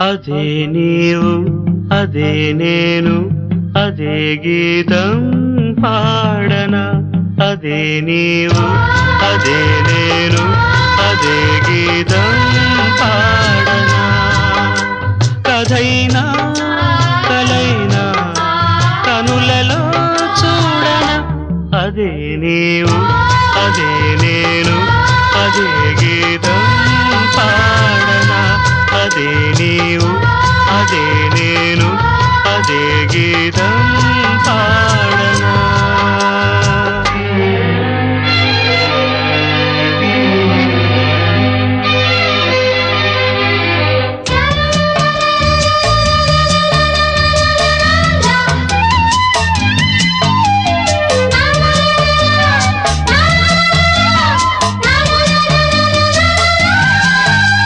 అదే నీవు అదే నేను అదే గీతం పాడనా అదే నీవు అదే నేను అదే గీతం పాడనా కథైనా కలైనా కనులలో చూడనా అదే నీవు అదే నేను అదే గీతం పాడనా